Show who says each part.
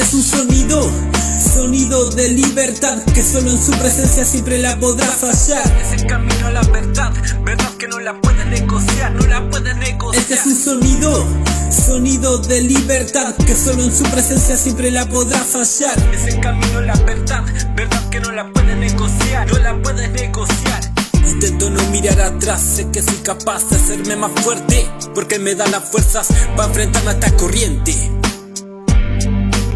Speaker 1: Este es un sonido de libertad, que solo en su presencia siempre la podrá fallar.
Speaker 2: Es el camino a la verdad, verdad que no la puedes negociar, no la puedes negociar.
Speaker 1: Este es un sonido de libertad, que solo en su presencia siempre la podrá fallar.
Speaker 2: Es el camino a la verdad, verdad que no la puedes negociar, no la puedes negociar.
Speaker 1: Intento no mirar atrás, sé que soy capaz de hacerme más fuerte, porque me da las fuerzas para enfrentarme a esta corriente.